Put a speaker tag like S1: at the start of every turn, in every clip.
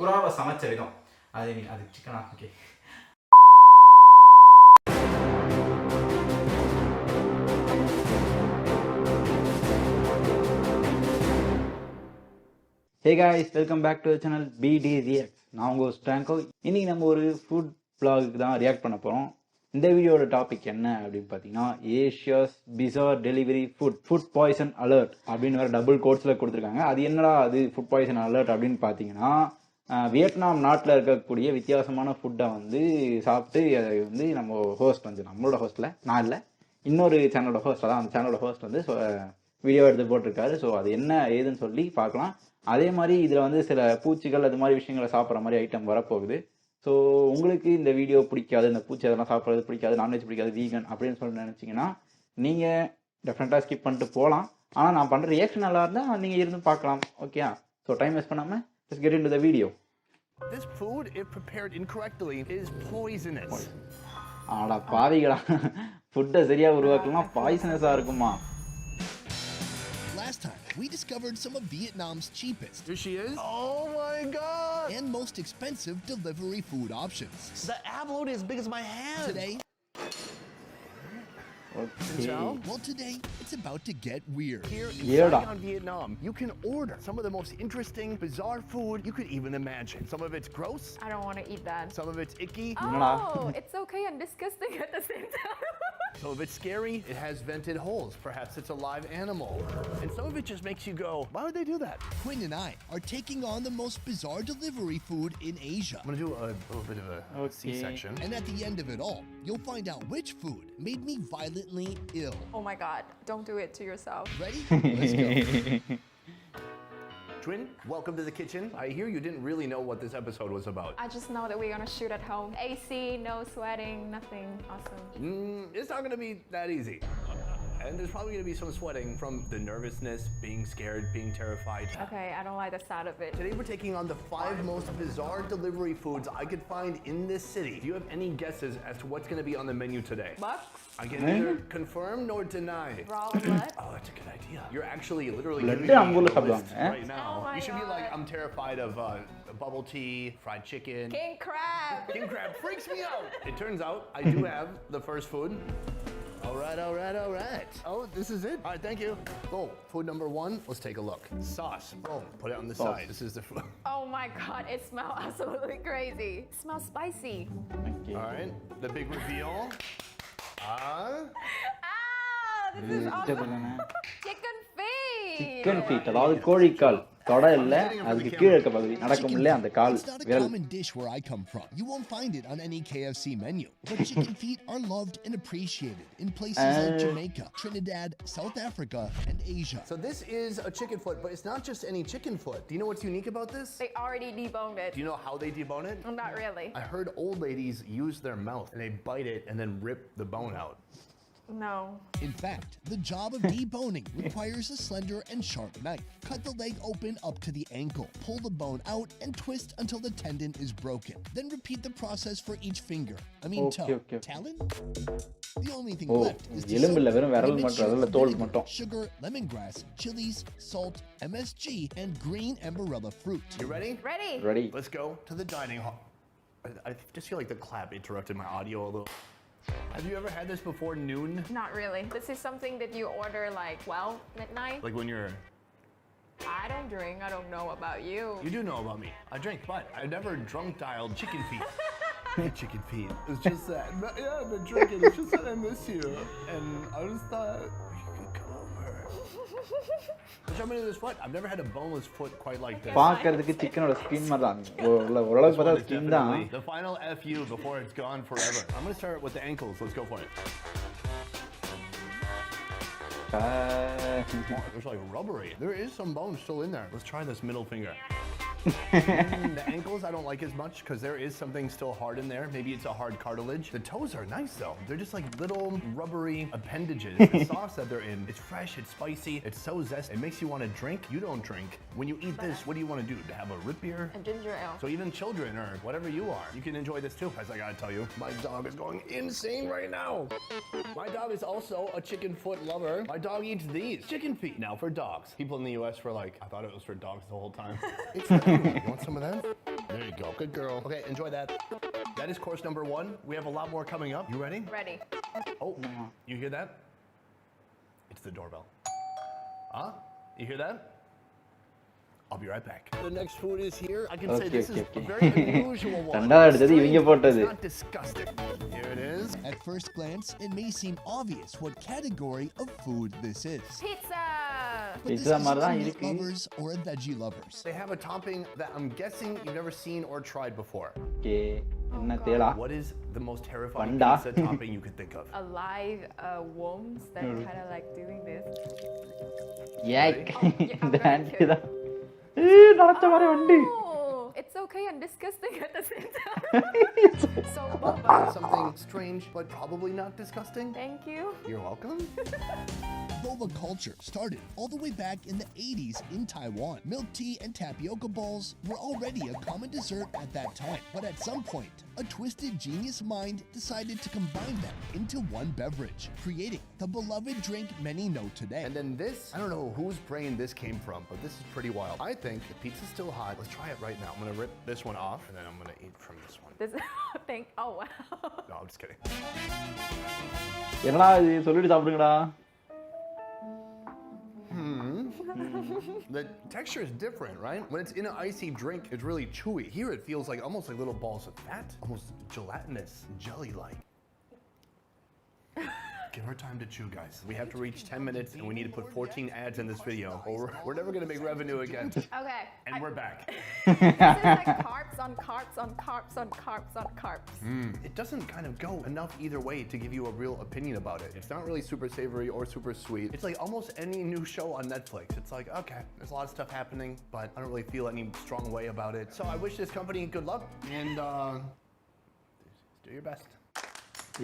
S1: புறாவை சமைச்ச விதம். அது சிக்கனா? Okay. Hey guys, welcome back to the channel BD Reacts. நான் உங்கள் ஸ்ட்ராங்கோ. இன்னைக்கு நம்ம ஒரு ஃபுட் vlog தான் ரியாக்ட் பண்ண போகிறோம். இந்த வீடியோட டாபிக் என்ன அப்படின்னு பார்த்தீங்கன்னா, Asia's bizarre delivery food poison alert அப்படின்னு வேறு டபுள் கோட்ஸில் கொடுத்துருக்காங்க. அது என்னடா அது ஃபுட் பாய்சன் அலர்ட் அப்படின்னு பார்த்தீங்கன்னா, வியட்நாம் நாட்டில் இருக்கக்கூடிய வித்தியாசமான ஃபுட்டை வந்து சாப்பிட்டு அதை வந்து நம்ம ஹோஸ்ட் வந்து நம்மளோட ஹோஸ்ட்டில் நான் இல்லை, இன்னொரு சேனலோட ஹோஸ்ட், அதான் அந்த சேனலோட ஹோஸ்ட் வந்து வீடியோ எடுத்து போட்டிருக்காரு. ஸோ அது என்ன ஏதுன்னு சொல்லி பார்க்கலாம். அதே மாதிரி இதில் வந்து சில பூச்சிகள் அது மாதிரி விஷயங்களை சாப்பிட்ற மாதிரி ஐட்டம் வரப்போகுது. ஸோ உங்களுக்கு இந்த வீடியோ பிடிக்காது, இந்த பூச்சி அதெல்லாம் சாப்பிட்றது பிடிக்காது, நான்வெஜ் பிடிக்காது, வீகன் அப்படின்னு சொல்லி நினச்சிங்கன்னா நீங்கள் டெஃபினட்டாக ஸ்கிப் பண்ணிட்டு போகலாம். ஆனால் நான் பண்ணுற ரியாக்ஷன் நல்லா இருந்தால் நீங்கள் இருந்து பார்க்கலாம். ஓகே, ஸோ டைம் வேஸ்ட் பண்ணாமல் let's get into the video.
S2: This food, if prepared incorrectly, is poisonous.
S1: ஆடா பாவிகளா, ஃபுட்டை சரியாக உருவாக்கலாம் பாய்சனஸாக இருக்குமா?
S3: Last time, we discovered some of Vietnam's cheapest.
S2: Here she is. Oh my God!
S3: And most expensive delivery food options.
S2: The abload is as big as my hand.
S3: Today,
S1: Okay.
S3: well, today it's about to get weird.
S2: Here in
S1: Yeah.
S2: Saigon, Vietnam, you can order some of the most interesting, bizarre food you could even imagine. Some of it's gross.
S4: I don't want to eat that.
S2: Some of it's icky.
S4: Oh, it's okay and disgusting at the same time.
S2: Some of it's scary. It has vented holes. Perhaps it's a live animal. And some of it just makes you go, why would they do that?
S3: Quinn and I are taking on the most bizarre delivery food in Asia.
S2: I'm gonna do a little bit of a C-section.
S3: And at the end of it all, you'll find out which food made me violently ill.
S4: Oh my God, don't do it to yourself.
S3: Ready? Let's go.
S2: Twin, welcome to the kitchen. I hear you didn't really know what this episode was about.
S4: I just know that we're gonna shoot at home. AC, no sweating, nothing. Awesome.
S2: It's not gonna be that easy. And there's probably gonna be some sweating from the nervousness, being scared, being terrified.
S4: Okay, I don't like the sound of it.
S2: Today we're taking on the 5 most bizarre delivery foods I could find in this city. Do you have any guesses as to what's gonna be on the menu today?
S4: Bucks?
S2: I can neither confirm nor deny.
S4: Raw blood?
S2: Oh, that's a good idea. You're actually literally
S1: Blood
S2: giving me
S1: ambula
S2: a
S1: sablam,
S2: list
S1: eh?
S2: right now.
S4: Oh my
S2: You should be like,
S4: God.
S2: I'm terrified of bubble tea, fried chicken.
S4: King crab!
S2: King crab freaks me out. It turns out I do have the first food. All right, all right, all right. Oh, this is it? All right, thank you. Boom, food number 1. Let's take a look. Sauce, boom, put it on the side. This is the food.
S4: Oh my God, it smells absolutely crazy. It smells spicy.
S1: Okay.
S2: All right, the big reveal.
S4: This is awesome. Chicken feet!
S1: Chicken feet, அதாவது கோழிக்கால். தொட இல்லை, அதுக்கு கீழே இருக்க பகுதி நடக்கும் இல்லையா அந்த கால்
S3: It's not a
S1: விரல்.
S3: common dish where I come from. You won't find it on any KFC menu. But chicken feet are loved and appreciated in places like Jamaica, Trinidad, South Africa, and Asia.
S2: So this is a chicken foot, but it's not just any chicken foot. Do you know what's unique about this?
S4: They already deboned it.
S2: Do you know how they debone it?
S4: Not really.
S2: I heard old ladies use their mouth and they bite it and then rip the bone out.
S4: No.
S3: In fact, the job of deboning requires a slender and sharp knife. Cut the leg open up to the ankle, pull the bone out, and twist until the tendon is broken. Then repeat the process for each finger. Toe.
S1: Okay.
S3: Talon? The only thing
S1: Oh,
S3: left is to
S1: எலும்புல வெறும் விரல்
S3: lemon
S1: மட்டும்,
S3: sugar,
S1: அதுல தோல்
S3: vinegar,
S1: மட்டும்.
S3: sugar, lemongrass, chilies, salt, MSG, and green ambarella fruit.
S2: You ready?
S4: Ready?
S1: Ready?
S2: Let's go to the dining hall. I just feel like the clap interrupted my audio a little. Have you ever had this before noon?
S4: Not really. This is something that you order like 12 midnight.
S2: Like when you're...
S4: I don't drink. I don't know about you.
S2: You do know about me. I drink, but I've never drunk-dialed chicken feet. Chicken feet. It's just that. Yeah, I've been drinking. It's just that I miss you. And I just thought you could come over. Show me this foot. I've never had a boneless foot quite like this.
S1: பார்க்கிறதுக்கு சிக்கனோட skin மாதிரி தான். ஓரளவுக்கு பார்த்தா
S2: This
S1: skin
S2: one is
S1: தான்.
S2: definitely the final FU before it's gone forever. I'm gonna start with the ankles. Let's go for it. There's like rubbery. There is some bone still in there. Let's try this middle finger. The ankles I don't like as much because there is something still hard in there. Maybe it's a hard cartilage. The toes are nice though. They're just like little rubbery appendages. The sauce that they're in, it's fresh, it's spicy, it's so zesty. It makes you want to drink. You don't drink. When you eat this, what do you want to do? To have a root beer?
S4: A ginger ale.
S2: So even children or whatever you are, you can enjoy this too. As I gotta tell you, my dog is going insane right now. My dog is also a chicken foot lover. My dog eats these chicken feet. Now for dogs. People in the US were like, I thought it was for dogs the whole time. It's you want some of that? There you go. Good girl. Okay, enjoy that. That is course number 1. We have a lot more coming up. You ready?
S4: Ready.
S2: Oh, you hear that? It's the doorbell. Huh? You hear that? I'll be right back. The next food is here. I can say
S1: Okay,
S2: this
S1: okay,
S2: is a
S1: okay.
S2: very unusual one.
S1: ரெண்டாவது அடுத்தது இவங்க
S2: It's
S1: போட்டது.
S2: not disgusting. Here it is.
S3: At first glance, it may seem obvious what category of food this is.
S4: Pizza.
S3: But this
S1: Pizza
S3: is
S1: மாதிரி
S3: for
S1: தான்
S3: meat
S1: இருக்கு.
S3: lovers or veggie lovers.
S2: They have a topping that I'm guessing you've never seen or tried before.
S1: Okay. என்ன தேலா?
S2: What is the most terrifying
S1: Panda.
S2: pizza topping you could think of?
S4: Alive worms that kind of like doing this.
S1: Ek.
S4: I'm
S1: இந்த
S4: gonna
S1: aunty
S4: kill
S1: தான். நடத்த மாதிரி வண்டி.
S4: Oh, it's okay and disgusting at the same time. So boba.
S2: Something strange, but probably not disgusting.
S4: Thank you.
S2: You're welcome.
S3: Boba culture started all the way back in the 80s in Taiwan. Milk tea and tapioca balls were already a common dessert at that time. But at some point, a twisted genius mind decided to combine them into one beverage, creating the beloved drink many know today.
S2: And then this, I don't know whose brain this came from, but this is pretty wild. I think the pizza's still hot. Let's try it right now. I'm gonna rip this one off, and then I'm gonna eat from this one.
S4: This oh wow.
S2: No, I'm just kidding.
S1: என்னடா இது சொல்லிட்டு சாப்பிடுங்கடா.
S2: The texture is different, right? When it's in an icy drink, it's really chewy. Here it feels like almost like little balls of fat, almost gelatinous, jelly-like. Give her time to chew, guys. We have to reach 10 minutes, and we need to put 14 ads in this video, or we're never gonna make revenue again.
S4: Okay.
S2: And we're back.
S4: This is like carbs on carbs on carbs on carbs on carbs.
S2: It doesn't kind of go enough either way to give you a real opinion about it. It's not really super savory or super sweet. It's like almost any new show on Netflix. It's like, okay, there's a lot of stuff happening, but I don't really feel any strong way about it. So I wish this company good luck, and do your best.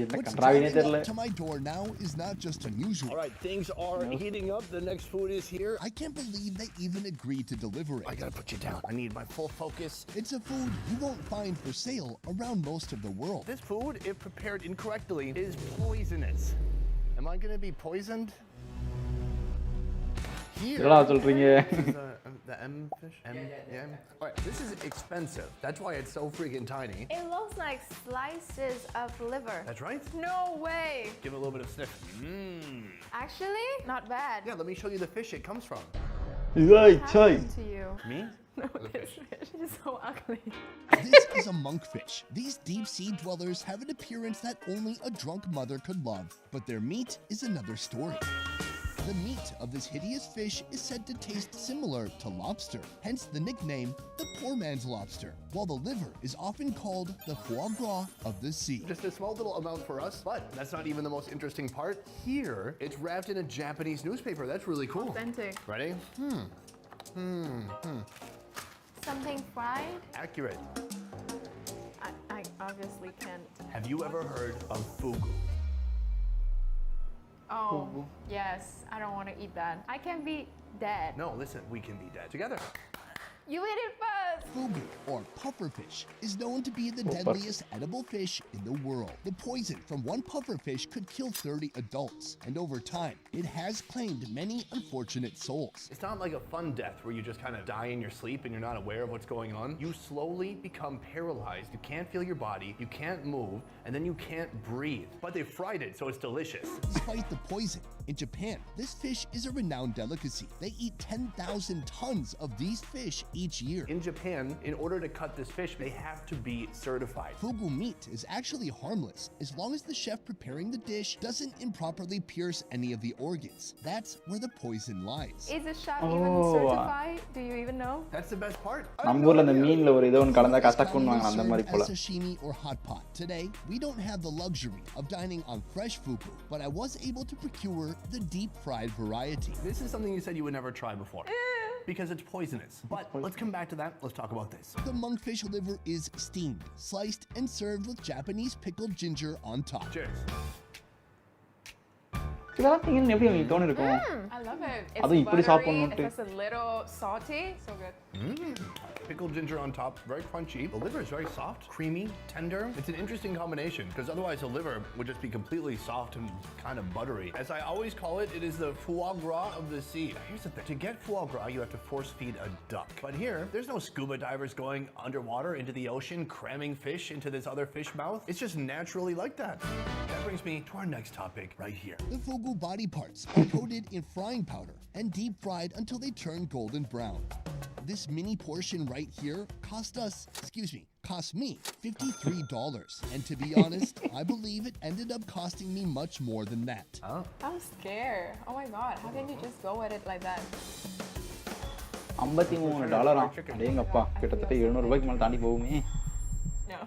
S1: என்ன
S3: What's
S1: கன்றாவினே
S3: driving
S1: தெரியல.
S3: up to my door now is not just unusual.
S2: All right, things are heating up. The next food is here.
S3: I can't believe they even agreed to deliver
S2: I
S3: it.
S2: gotta put you down. I need my full focus.
S3: It's a food you won't find for sale around most of the world.
S2: This food, if prepared incorrectly, is poisonous. Am I gonna be poisoned? Here.
S1: என்னடா சொல்றீங்க?
S2: This is, the M fish? Yeah. All right, this is expensive. That's why it's so freaking tiny.
S4: It looks like slices of liver.
S2: That's right.
S4: No way.
S2: Give it a little bit of sniff.
S4: Actually, not bad.
S2: Yeah, let me show you the fish it comes from.
S1: ஏய்
S4: What
S1: Sai.
S4: happened to you?
S2: Me?
S4: No,
S2: The
S4: this fish is so ugly.
S3: This is a monkfish. These deep sea dwellers have an appearance that only a drunk mother could love, but their meat is another story. The meat of this hideous fish is said to taste similar to lobster, hence the nickname, the poor man's lobster, while the liver is often called the foie gras of the sea.
S2: Just a small little amount for us, but that's not even the most interesting part. Here, it's wrapped in a Japanese newspaper. That's really cool.
S4: Authentic.
S2: Ready?
S4: Something fried?
S2: Accurate.
S4: I obviously can't.
S2: Have you ever heard of fugu?
S4: Oh, yes. I don't want to eat that. I can be dead.
S2: No, listen, we can be dead together.
S4: You eat it first.
S3: Fugu, or pufferfish, is known to be the deadliest edible fish in the world. The poison from one pufferfish could kill 30 adults, and over time, it has claimed many unfortunate souls.
S2: It's not like a fun death where you just kind of die in your sleep and you're not aware of what's going on. You slowly become paralyzed. You can't feel your body, you can't move, and then you can't breathe. But they fried it, so it's delicious.
S3: Despite the poison, in Japan, this fish is a renowned delicacy. They eat 10,000 tons of these fish each year.
S2: In Japan, in order to cut this fish, they have to be certified.
S3: Fugu meat is actually harmless as long as the chef preparing the dish doesn't improperly pierce any of the organs. That's where the poison lies.
S4: Is the chef even certified? Do you even know?
S2: That's the best part.
S1: நம்ம ஊர்ல அந்த மீன்ல ஒரு ஏதோ ஒன்று கலந்தா கசக்குன்னுவாங்க அந்த மாதிரி போல.
S3: As sashimi or hot pot. Today, we don't have the luxury of dining on fresh fugu, but I was able to procure the deep fried variety.
S2: This is something you said you would never try before. Because it's poisonous. But let's come back to that. Let's talk about this.
S3: The monkfish liver is steamed, sliced, and served with Japanese pickled ginger on top.
S2: Cheers.
S1: இதெல்லாம் திங்கன்னு எப்படி உங்களுக்கு தோணு இருக்கும்?
S4: I love it.
S1: அதுவும்
S4: It's
S1: இப்படி
S4: buttery,
S1: சாப்பிடணும்ட்டு.
S4: it's just a little salty, so good.
S2: Pickled ginger on top, very crunchy. The liver is very soft, creamy, tender. It's an interesting combination because otherwise the liver would just be completely soft and kind of buttery. As I always call it, it is the foie gras of the sea. Here's the thing. To get foie gras, you have to force feed a duck. But here, there's no scuba divers going underwater into the ocean, cramming fish into this other fish mouth. It's just naturally like that. That brings me to our next topic right here.
S3: The fugu body parts are coated in frying powder and deep fried until they turn golden brown. This mini portion right here cost me $53. And to be honest, I believe it ended up costing me much more than that.
S4: I'm scared. Oh my god, how can you just go at it like that?
S1: $53 அடேங்கப்பா கிட்டத்தட்ட 700 ரூபாய்க்கு மேல தாண்டி போகுமே.
S4: No.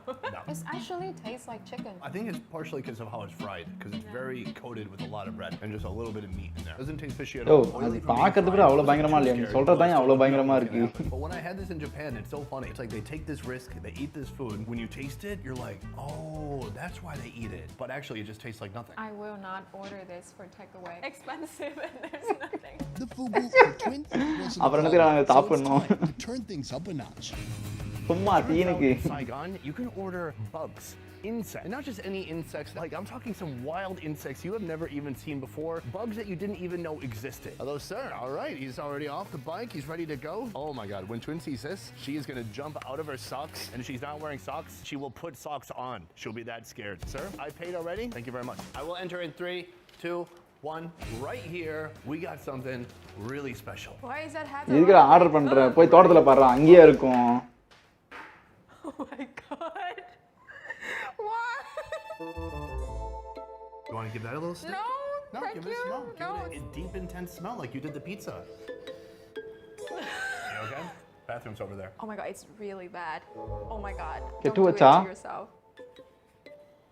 S4: It actually tastes like chicken.
S2: I think it's partially because of how it's fried, because it's very coated with a lot of bread and just a little bit of meat in there. Doesn't taste fishy at all.
S1: அது பார்க்கிறதுக்கு கூட அவ்வளவு பயங்கரமா இல்லையா? நீ சொல்றது தான் அவ்வளவு பயங்கரமா இருக்கு.
S2: But when I had this in Japan, it's so funny. It's like they take this risk, they eat this food. When you taste it, you're like, oh, that's why they eat it. But actually, it just tastes like nothing.
S4: I will not order this for takeaway. Expensive and there's nothing.
S3: The fugu for twin was
S1: அப்புறம் என்னதுக்கு நாங்க சாப்பிடணும்?
S3: to turn things up a notch.
S1: சும்மா தீனுக்கு.
S2: In Saigon, you can order bugs, insects, and not just any insects. Like I'm talking some wild insects you have never even seen before. Bugs that you didn't even know existed. Hello, sir. All right, he's already off the bike. He's ready to go. Oh my God! When Twin sees this, she is gonna jump out of her socks, and if she's not wearing socks, she will put socks on. She'll be that scared. Sir, I paid already. Thank you very much. I will enter in 3, 2, 1. Right here, we got something really special.
S4: Why is that
S1: இதுக்கு
S4: happening?
S1: Order பண்றேன். போய் தோட்டத்துல பாறா அங்கேயே இருக்கும்.
S4: Oh my god. Why?
S2: You want to give that a little sniff?
S4: No, thank
S2: give it a
S4: you.
S2: smell.
S4: No.
S2: Give it a deep, intense smell like you did the pizza. You okay? Bathroom's over there.
S4: Oh my god, it's really bad. Oh my god.
S1: Get
S4: Don't
S1: to
S4: do
S1: it,
S4: it
S1: huh?
S4: to yourself.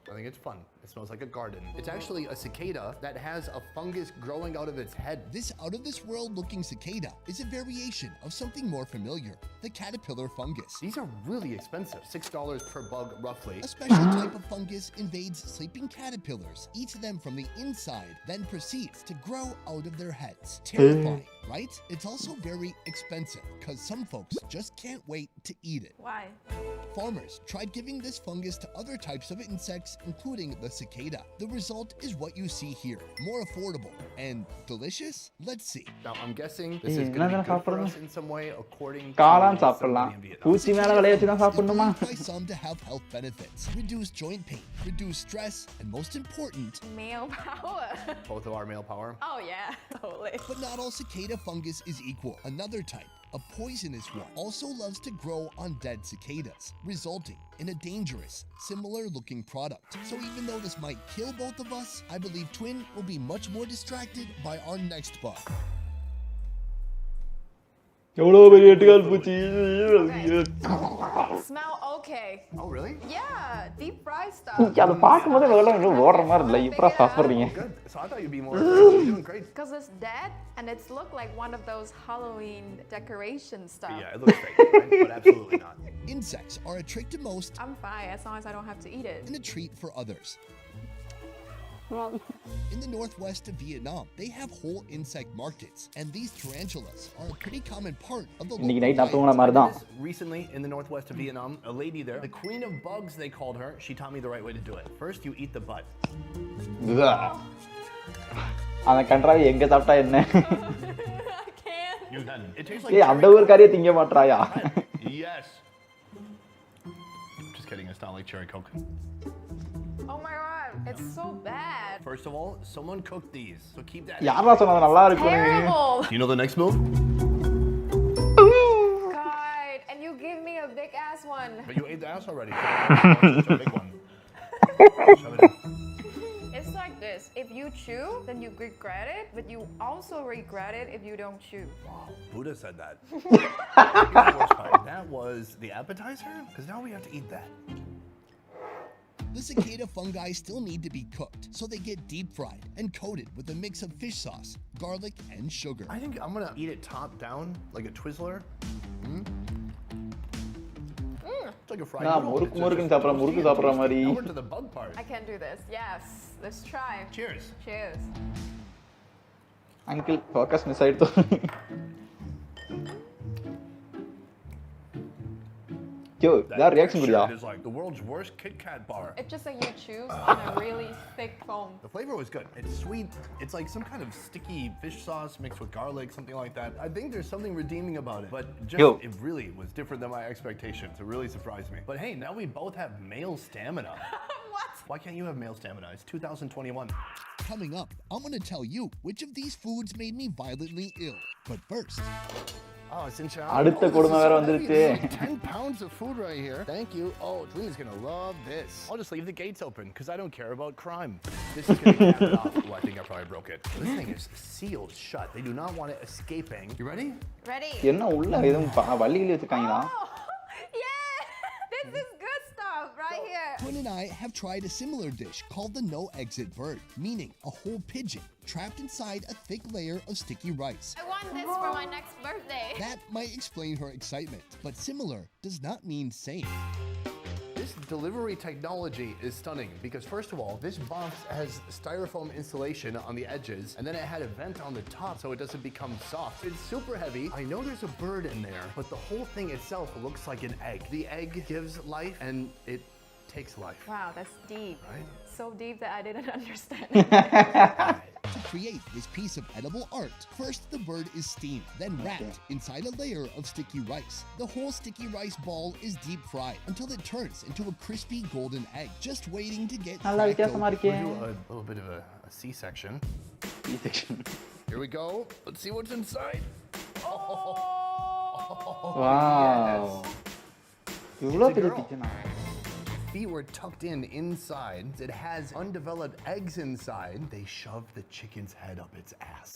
S2: I think it's fun. It smells like a garden. It's actually a cicada that has a fungus growing out of its head.
S3: This out-of-this-world looking cicada is a variation of something more familiar, the caterpillar fungus.
S2: These are really expensive. $6 per bug, roughly.
S3: A special type of fungus invades sleeping caterpillars, eats them from the inside, then proceeds to grow out of their heads. Terrifying, right? It's also very expensive, because some folks just can't wait to eat it.
S4: Why?
S3: Farmers tried giving this fungus to other types of insects, including the cicada. The result is what you see here. More affordable and delicious? Let's see.
S2: Now, I'm guessing this is going to be good for us in some way, according to
S1: காளான்
S2: somebody
S1: சாப்பிடலாம்.
S2: in Vietnam.
S1: பூச்சி மேல விளைய வச்சு தான்
S3: It's
S1: சாப்பிடணுமா?
S3: believed by some to have health benefits, reduce joint pain, reduce stress, and most important,
S4: Male power.
S2: Both of our male power.
S4: Oh yeah, totally.
S3: but not all cicada fungus is equal. Another type, a poisonous one, also loves to grow on dead cicadas, resulting in a dangerous, similar-looking product. So even though this might kill both of us, I believe Twin will be much more distracted by our next bug.
S1: எவ்வளவு பெரிய எட்டுகால் பூச்சி.
S4: Smell okay.
S2: Oh, really?
S4: Yeah, deep fried stuff.
S1: அதை பார்க்கும்போதே வெள்ளம் இன்னும் ஓடுற மாதிரி இல்லை. இப்படா சாப்பிட்றீங்க.
S2: Good. So I thought you'd be more. You're doing great.
S4: Because it's dead and it's looked like one of those Halloween decoration stuff.
S2: Yeah, it looks fake, right? But absolutely not.
S3: Insects are a trick to most
S4: I'm fine as long as I don't have to eat it.
S3: and a treat for others. In the northwest of Vietnam, they have whole insect markets, and these tarantulas are a pretty common part of the
S1: இன்னைக்கு
S3: local
S1: night நான்
S3: diet.
S1: தூங்கின மாதிரி தான்.
S2: Recently, in the northwest of Vietnam, a lady there, the queen of bugs, they called her. She taught me the right way to do it. First, you eat the butt.
S1: அந்த கன்றாவி எங்க சாப்பிட்டா என்ன?
S4: I can't.
S2: You done. It tastes like.
S1: ஏய் அந்த ஊர் கறியை திங்க மாட்றாயா?
S2: Yes. Just kidding. It's not like cherry coke.
S4: Oh my god, it's so bad.
S2: First of all, someone cooked these, so keep that.
S1: யாரா சொன்னது நல்லா இருக்கும்?
S4: Terrible.
S2: You know the next move?
S4: God, and you give me a big ass one.
S2: But you ate the ass already. It's a big one. Shove it in.
S4: It's like this. If you chew, then you regret it, but you also regret it if you don't chew.
S2: Wow, Buddha said that. Here's the worst part. That was the appetizer? Because now we have to eat that.
S3: The cicada fungi still need to be cooked, so they get deep fried and coated with a mix of fish sauce, garlic, and sugar.
S2: I think I'm gonna eat it top down, like a Twizzler. It's like a fried
S1: நான்
S2: noodle.
S1: முறுக்கு
S2: It's
S1: முறுக்குன்னு
S2: just
S1: சாப்பிட்ற முறுக்கு சாப்பிட்ற மாதிரி.
S2: Now we're to the bug part.
S4: I can't do this. Yes, let's try.
S2: Cheers.
S4: Cheers.
S1: Uncle, focus miss ಆಯ್ತು. Yo, that reaction good,
S2: It is like the world's worst Kit Kat bar.
S4: It's just like you choose on a really thick foam.
S2: The flavor was good. It's sweet. It's like some kind of sticky fish sauce mixed with garlic, something like that. I think there's something redeeming about it, but just it really was different than my expectations. It really surprised me. But hey, now we both have male stamina.
S4: What?
S2: Why can't you have male stamina? It's 2021.
S3: Coming up, I'm gonna tell you which of these foods made me violently ill. But first,
S2: Oh, it's in
S1: அடுத்த கொடுமை வேற வந்துருச்சு.
S2: 10 pounds of food right here. Thank you. Oh, Dream's gonna love this. I'll just leave the gates open because I don't care about crime. This is gonna cap it off. Oh, I think I probably broke it. This thing is sealed shut. They do not want it escaping. You ready?
S4: Ready?
S1: என்ன உள்ள எதுவும் வள்ளியில வச்சிருக்காங்களா?
S4: Oh, yeah! This is good stuff right here.
S3: Quinn and I have tried a similar dish called the no-exit bird, meaning a whole pigeon trapped inside a thick layer of sticky rice.
S4: I want this for my next birthday.
S3: That might explain her excitement, but similar does not mean same.
S2: This delivery technology is stunning because first of all, this box has styrofoam insulation on the edges and then it had a vent on the top so it doesn't become soft. It's super heavy. I know there's a bird in there, but the whole thing itself looks like an egg. The egg gives life and it takes life.
S4: Wow, that's deep.
S2: Right?
S4: So deep that I didn't understand.
S3: To create this piece of edible art, first the bird is steamed, then wrapped inside a layer of sticky rice. The whole sticky rice ball is deep fried until it turns into a crispy golden egg, just waiting to get
S1: நல்லா
S3: cracked
S1: வித்தியாசமா
S3: open.
S1: இருக்கே.
S2: We'll do a little bit of a C-section.
S1: C-section.
S2: Here we go. Let's see what's inside.
S1: Wow. இவ்ளோ பெரிய கிச்சனா?
S2: Feet were tucked in inside. It has undeveloped eggs inside. They shoved the chicken's head up its ass.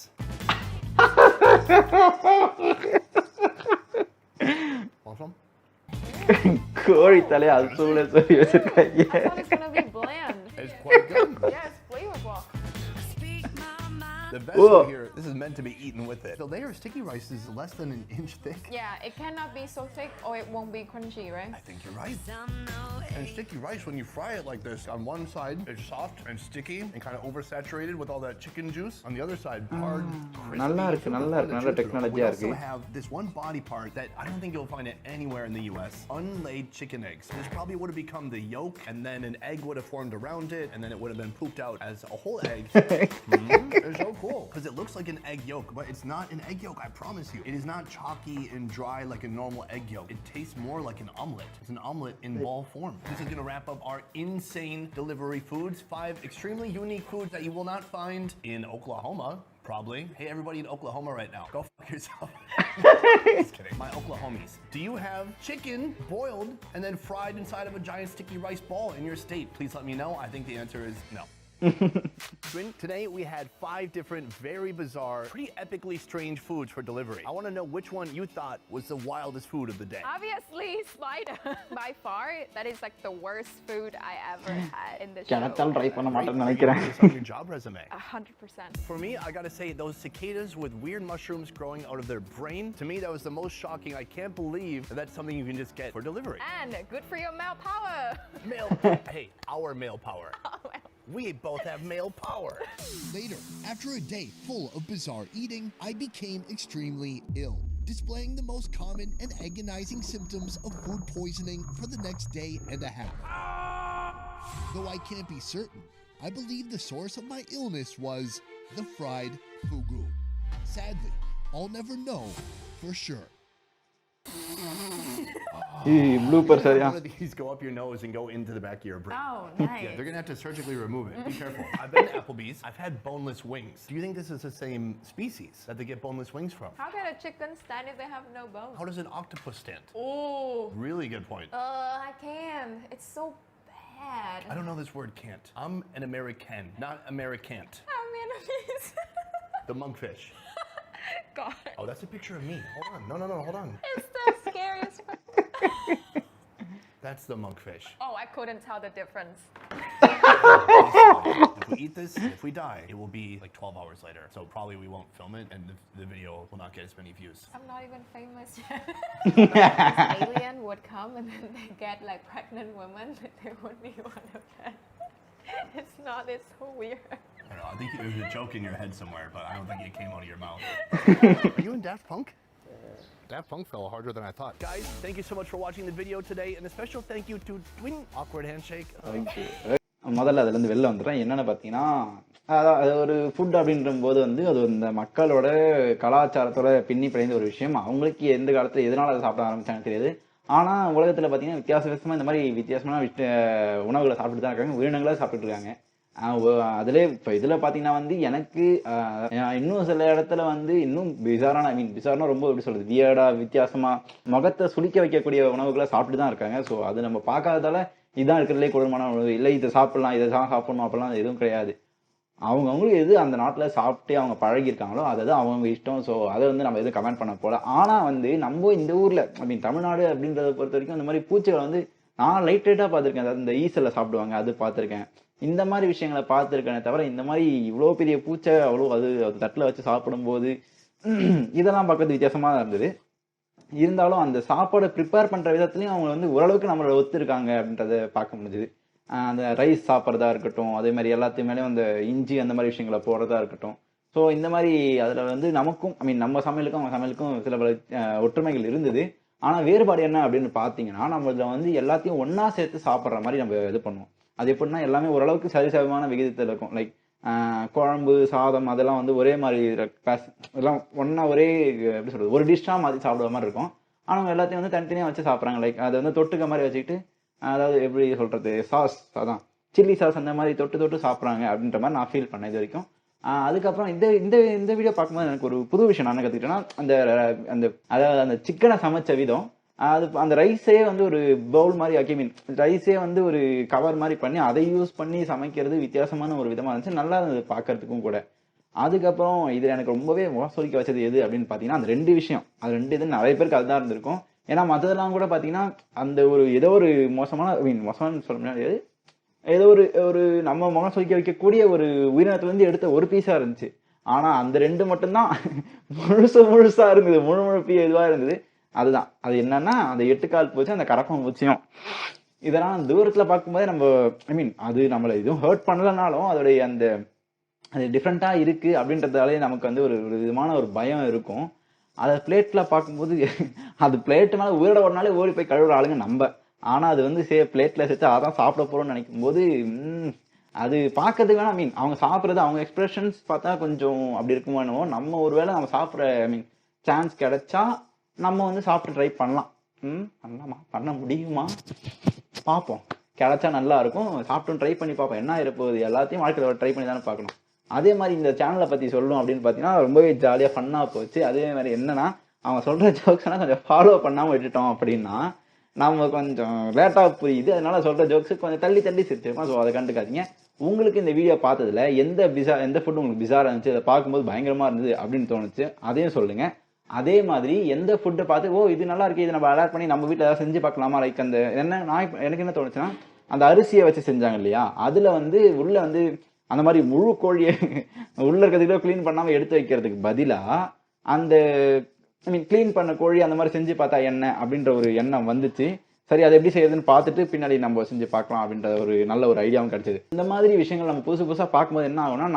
S2: Want some?
S1: கோழி தலைய அசுல சொல்லி வச்சிருக்காங்க.
S4: I thought it's gonna be bland.
S2: It's quite good.
S4: Yeah, it's flavorful.
S2: The best one here, this is meant to be eaten with it. The layer of sticky rice is less than an inch thick.
S4: Yeah, it cannot be so thick or it won't be crunchy, right?
S2: I think you're right. And sticky rice, when you fry it like this, on one side, it's soft and sticky and kind of oversaturated with all that chicken juice. On the other side, hard, crispy.
S1: நல்லா இருக்கு, நல்லா இருக்கு, நல்ல டெக்னாலஜியா
S2: We
S1: இருக்கு.
S2: also have this one body part that I don't think you'll find it anywhere in the US. Unlaid chicken eggs. This probably would have become the yolk, and then an egg would have formed around it, and then it would have been pooped out as a whole egg. It's so cool, because it looks like an egg yolk, but it's not an egg yolk, I promise you. It is not chalky and dry like a normal egg yolk. It tastes more like an omelet. It's an omelet in ball form. This is gonna wrap up our insane delivery foods. 5 extremely unique foods that you will not find in Oklahoma. Probably. Hey, everybody in Oklahoma right now, go fuck yourself. Just kidding. My Oklahomies. Do you have chicken boiled and then fried inside of a giant sticky rice ball in your state? Please let me know. I think the answer is no. Today we had 5 different, very bizarre, pretty epically strange foods for delivery. I want to know which one you thought was the wildest food of the day.
S4: Obviously, spider. By far, that is like the worst food I ever had in the
S1: கிணத்தால்
S4: show.
S1: Try பண்ண
S2: Great
S1: மாட்டேன்னு
S2: for you.
S1: நினைக்கிறேன்.
S2: It's on your job resume.
S4: 100%.
S2: For me, I gotta say, those cicadas with weird mushrooms growing out of their brain, to me, that was the most shocking. I can't believe that that's something you can just get for delivery.
S4: And good for your male power.
S2: Male, hey, our male power. We both have male power.
S3: Later, after a day full of bizarre eating, I became extremely ill, displaying the most common and agonizing symptoms of food poisoning for the next day and a half. Though I can't be certain, I believe the source of my illness was the fried fugu. Sadly, I'll never know for sure.
S1: Blooper சரியா?
S2: One of these go up your nose and go into the back of your brain.
S4: Oh,
S2: Yeah,
S4: nice.
S2: they're gonna have to surgically remove it. Be careful. I've been to Applebee's. I've had boneless wings. Do you think this is the same species that they get boneless wings from?
S4: How can a chicken stand if they have no bones?
S2: How does an octopus stand?
S4: Oh,
S2: Really good point.
S4: I can't. It's so bad.
S2: I don't know this word can't. I'm an American, not Americant.
S4: I'm Vietnamese.
S2: The monkfish.
S4: God.
S2: Oh, that's a picture of me. Hold on. No, hold on.
S4: It's the scariest part.
S2: That's the monkfish.
S4: Oh, I couldn't tell the difference.
S2: If we eat this, if we die, it will be like 12 hours later. So probably we won't film it and the video will not get as many views.
S4: I'm not even famous yet. This alien would come and then they get like pregnant women. They would be one of them. It's not. It's so weird.
S2: I don't know. I think there's a joke in your head somewhere, but I don't think it came out of your mouth. Are you in Daft Punk? Daft Punk fell harder than I thought. Guys, thank you so much for watching the video today, and a special thank you to Twin Awkward Handshake.
S1: முதல்ல அதுல இருந்து வெளில வந்துடுறேன். என்னன்னு பாத்தீங்கன்னா, அது ஒரு food அப்படின்ற போது வந்து அது இந்த மக்களோட கலாச்சாரத்தோட பின்னி பிணைந்த ஒரு விஷயம். அவங்களுக்கு எந்த காலத்துல எதனால அதை சாப்பிட ஆரம்பிச்சாங்க தெரியாது. ஆனா உலகத்துல பாத்தீங்கன்னா வித்தியாசமா இந்த மாதிரி வித்தியாசமான உணவுகளை சாப்பிட்டு தான் இருக்காங்க, உயிரினங்களா சாப்பிட்டு இருக்காங்க. அதுல இப்ப இதுல பாத்தீங்கன்னா வந்து எனக்கு இன்னும் சில இடத்துல வந்து இன்னும் பிசாரான பிசார்னா ரொம்ப எப்படி சொல்றது, வியர்டா வித்தியாசமா முகத்தை சுளிக்க வைக்கக்கூடிய உணவுகளை சாப்பிட்டு தான் இருக்காங்க. சோ அது நம்ம பார்க்காததால இதுதான் இருக்கிறதுலே கொடூரமான உணவு, இல்லை இதை சாப்பிடலாம் இதை சாப்பிடணும் அப்படிலாம் எதுவும் கிடையாது. அவங்களுக்கு எது அந்த நாட்டுல சாப்பிட்டு அவங்க பழகிருக்காங்களோ அதை அவங்க இஷ்டம். ஸோ அதை வந்து நம்ம எதுவும் கமெண்ட் பண்ண போல. ஆனா வந்து நம்ம இந்த ஊர்ல தமிழ்நாடு அப்படின்றத பொறுத்த வரைக்கும் இந்த மாதிரி பூச்சிகளை வந்து நான் லைட்டா பார்த்திருக்கேன். அதாவது இந்த ஈசல்ல சாப்பிடுவாங்க, அது பார்த்திருக்கேன். இந்த மாதிரி விஷயங்களை பார்த்திருக்கேனே தவிர இந்த மாதிரி இவ்வளவு பெரிய பூச்சை அவ்வளோ அது தட்டுல வச்சு சாப்பிடும் போது இதெல்லாம் பார்க்கறது வித்தியாசமா இருந்தது. இருந்தாலும் அந்த சாப்பாடை ப்ரிப்பேர் பண்ற விதத்துலயும் அவங்க வந்து ஓரளவுக்கு நம்மளோட ஒத்துருக்காங்க அப்படின்றத பார்க்க முடிஞ்சுது. அந்த ரைஸ் சாப்பிட்றதா இருக்கட்டும், அதே மாதிரி எல்லாத்தையுமே அந்த இஞ்சி அந்த மாதிரி விஷயங்களை போடுறதா இருக்கட்டும். ஸோ இந்த மாதிரி அதுல வந்து நமக்கும் நம்ம சமையலுக்கும் அவங்க சமையலுக்கும் சில பல ஒற்றுமைகள் இருந்தது. ஆனா வேறுபாடு என்ன அப்படின்னு பாத்தீங்கன்னா, நம்ம இதுல வந்து எல்லாத்தையும் ஒன்னா சேர்த்து சாப்பிட்ற மாதிரி நம்ம இது பண்ணுவோம். அது எப்படின்னா எல்லாமே ஓரளவுக்கு சரிசமமான விகிதத்தில் இருக்கும். லைக் குழம்பு சாதம் அதெல்லாம் வந்து ஒரே மாதிரி எல்லாம் ஒன்னா ஒரே எப்படி சொல்றது ஒரு டிஷ்ஷா மாதிரி சாப்பிடுற மாதிரி இருக்கும். ஆனா அவங்க எல்லாத்தையும் வந்து தனித்தனியா வச்சு சாப்பிட்றாங்க. லைக் அதை வந்து தொட்டுக்க மாதிரி வச்சுக்கிட்டு, அதாவது எப்படி சொல்றது சாஸ், அதான் சில்லி சாஸ் அந்த மாதிரி தொட்டு தொட்டு சாப்பிட்றாங்க அப்படின்ற மாதிரி நான் ஃபீல் பண்ணேன் இது வரைக்கும். அதுக்கப்புறம் இந்த இந்த இந்த வீடியோ பார்க்கும்போது எனக்கு ஒரு புது விஷயம் நான் கத்துக்கிட்டேன்னா, அந்த அந்த அதாவது அந்த சிக்கனை சமைச்ச விதம், அது அந்த ரைஸே வந்து ஒரு பவுல் மாதிரி ஆக்கி ரைஸே வந்து ஒரு கவர் மாதிரி பண்ணி அதை யூஸ் பண்ணி சமைக்கிறது வித்தியாசமான ஒரு விதமா இருந்துச்சு. நல்லா இருந்தது பார்க்கறதுக்கும் கூட. அதுக்கப்புறம் இது எனக்கு ரொம்பவே மோசடிக்க வச்சது எது அப்படின்னு பாத்தீங்கன்னா அந்த ரெண்டு விஷயம். அது ரெண்டு இது நிறைய பேருக்கு அதுதான் இருந்திருக்கும். ஏன்னா மற்றதெல்லாம் கூட பாத்தீங்கன்னா அந்த ஒரு ஏதோ ஒரு மோசமான மோசமான சொல்ல முடியாது, ஏதோ ஒரு ஒரு நம்ம முகம் சொல்லிக்க வைக்கக்கூடிய ஒரு உயிரினத்துல இருந்து எடுத்த ஒரு பீஸா இருந்துச்சு. ஆனா அந்த ரெண்டு மட்டும்தான் முழுசா இருந்தது, முழு இதுவா இருந்தது. அதுதான் அது என்னன்னா அந்த 8 கால் பூச்சி, அந்த கரப்பம் பூச்சியும். இதெல்லாம் தூரத்துல பார்க்கும்போதே நம்ம அது நம்மள எதுவும் ஹர்ட் பண்ணலனாலும் அதோடைய அந்த அது டிஃப்ரெண்டா இருக்கு அப்படின்றதாலே நமக்கு வந்து ஒரு விதமான ஒரு பயம் இருக்கும். அதை பிளேட்ல பார்க்கும்போது அது பிளேட் மேல உயிரோட ஒரு நாளே ஓடி போய் கழுவுற ஆளுங்க நம்ம. ஆனா அது வந்து பிளேட்ல சேர்த்து அதான் சாப்பிட போறோம்னு நினைக்கும் போது அது பார்க்கறதுக்கு வேணா அவங்க சாப்பிட்றது அவங்க எக்ஸ்பிரஷன்ஸ் பார்த்தா கொஞ்சம் அப்படி இருக்குமோ என்னவோ. நம்ம ஒருவேளை நம்ம சாப்பிட்ற சான்ஸ் கிடைச்சா நம்ம வந்து சாப்பிட்டு ட்ரை பண்ணலாம். பண்ணலாமா, பண்ண முடியுமா பார்ப்போம். கிடைச்சா நல்லா இருக்கும், சாப்பிட்டு ட்ரை பண்ணி பார்ப்போம். என்ன இருப்போது, எல்லாத்தையும் வாழ்க்கையில ட்ரை பண்ணி தானே பார்க்கணும். அதே மாதிரி இந்த சேனலை பத்தி சொல்லணும் அப்படின்னு பாத்தீங்கன்னா ரொம்பவே ஜாலியா ஃபன்னா போச்சு. அதே மாதிரி என்னன்னா அவங்க சொல்ற ஜோக்ஸ் எல்லாம் கொஞ்சம் ஃபாலோ பண்ணாம விட்டுட்டோம் அப்படின்னா நம்ம கொஞ்சம் லேட்டா புரியுது. அதனால சொல்ற ஜோக்ஸ் கொஞ்சம் தள்ளி தள்ளி சிரிச்சிருக்கோம். ஸோ அதை கண்டுக்காதீங்க. உங்களுக்கு இந்த வீடியோ பார்த்ததுல எந்த ஃபுட் உங்களுக்கு பிசாரா இருந்துச்சு, அதை பார்க்கும்போது பயங்கரமா இருந்தது அப்படின்னு தோணுச்சு, அதையும் சொல்லுங்க. அதே மாதிரி எந்த ஃபுட்டை பார்த்து இது நல்லா இருக்கு, இதை நம்ம அடாப்ட் பண்ணி நம்ம வீட்டில் ஏதாவது செஞ்சு பார்க்கலாமா, லைக் அந்த எனக்கு என்ன தோணுச்சுன்னா அந்த அரிசியை வச்சு செஞ்சாங்க இல்லையா, அதுல வந்து உள்ள வந்து அந்த மாதிரி முழு கோழியை உள்ள இருக்கிறதுக்கு கிளீன் பண்ணாம எடுத்து வைக்கிறதுக்கு பதிலா அந்த கிளீன் பண்ண கோழி அந்த மாதிரி செஞ்சு பார்த்தா என்ன அப்படின்ற ஒரு எண்ணம் வந்துச்சு. சரி அதை எப்படி செய்யறதுன்னு பார்த்துட்டு பின்னாடி நம்ம செஞ்சு பார்க்கலாம் அப்படின்ற ஒரு நல்ல ஒரு ஐடியாவும் கிடைச்சது. இந்த மாதிரி விஷயங்கள் நம்ம புதுசா பார்க்கும்போது என்ன ஆகும்னா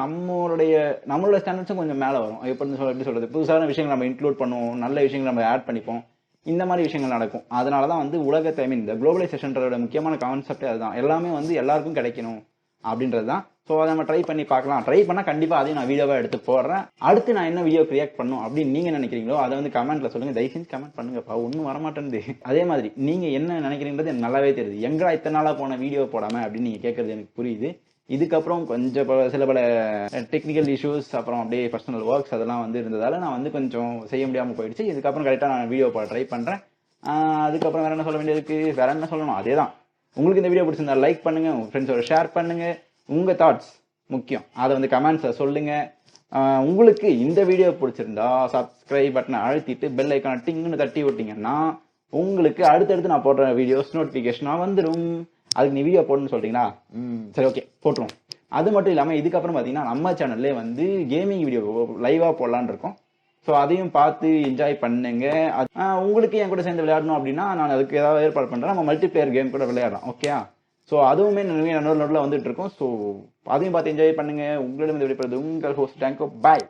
S1: நம்மளோட ஸ்டாண்டர்ட்ஸும் கொஞ்சம் மேலே வரும். எப்படி சொல்றது, புதுசான விஷயங்கள் நம்ம இன்க்ளூட் பண்ணுவோம், நல்ல விஷயங்கள் நம்ம ஆட் பண்ணிப்போம், இந்த மாதிரி விஷயங்கள் நடக்கும். அதனாலதான் வந்து உலகத்தை இந்த குளோபலைசேஷனோட முக்கியமான கான்செப்டே அதுதான். எல்லாமே வந்து எல்லாருக்கும் கிடைக்கணும் அப்படின்றதுதான். ஸோ அதை நம்ம ட்ரை பண்ணி பார்க்கலாம். ட்ரை பண்ணா கண்டிப்பா அதையும் நான் வீடியோவா எடுத்து போடுறேன். அடுத்து நான் என்ன வீடியோ கிரியேட் பண்ணும் அப்படின்னு நீங்க நினைக்கிறீங்களோ அதை வந்து கமெண்ட்ல சொல்லுங்க. தயவு செஞ்சு கமெண்ட் பண்ணுங்கப்பா, ஒன்னும் வரமாட்டேங்குது. அதே மாதிரி நீங்க என்ன நினைக்கிறீங்கிறது எனக்கு நல்லாவே தெரியுது. எங்கடா இத்தனை நாளா போன வீடியோ போடாம அப்படின்னு நீங்க கேட்கறது எனக்கு புரியுது. இதுக்கப்புறம் கொஞ்சம் சில பல டெக்னிக்கல் இஷ்யூஸ், அப்புறம் அப்படியே பர்சனல் ஒர்க்ஸ் அதெல்லாம் வந்து இருந்ததால நான் வந்து கொஞ்சம் செய்ய முடியாம போயிடுச்சு. இதுக்கப்புறம் கரெக்டா நான் வீடியோ போட ட்ரை பண்றேன். அதுக்கப்புறம் வேற என்ன சொல்ல வேண்டியதுக்கு, வேற என்ன சொல்லணும், அதேதான். உங்களுக்கு இந்த வீடியோ பிடிச்சிருந்தா லைக் பண்ணுங்க, உங்க ஃப்ரெண்ட்ஸோட ஷேர் பண்ணுங்க. உங்க தாட்ஸ் முக்கியம், அதை வந்து கமெண்ட்ஸ்ல சொல்லுங்க. உங்களுக்கு இந்த வீடியோ பிடிச்சிருந்தா சப்ஸ்கிரைப் பட்டனை அழுத்திட்டு பெல் ஐக்கான டிங்னு தட்டி விட்டீங்கன்னா உங்களுக்கு அடுத்தடுத்து நான் போடுற வீடியோஸ் நோட்டிபிகேஷனா வந்துடும். அதுக்கு நீ வீடியோ போடணும்னு சொல்றீங்களா, சரி ஓகே போட்டுரும். அது மட்டும் இல்லாம இதுக்கப்புறம் பாத்தீங்கன்னா நம்ம சேனல்ல வந்து கேமிங் வீடியோ லைவா போடலான்னு இருக்கோம். ஸோ அதையும் பார்த்து என்ஜாய் பண்ணுங்க. உங்களுக்கு என் கூட சேர்ந்து விளையாடணும் அப்படின்னா நான் அதுக்கு ஏதாவது ஏற்பாடு பண்றேன். நம்ம மல்டிபிளேயர் கேம் கூட விளையாடலாம். ஓகே, ஸோ அதுவுமே நிறைய நடுவில் வந்துட்டு இருக்கோம். ஸோ அதையும் பார்த்து என்ஜாய் பண்ணுங்க. உங்களிடம் இந்த விடைபெறுவது உங்கள் ஹோஸ்ட் டேங்கோ. பாய்.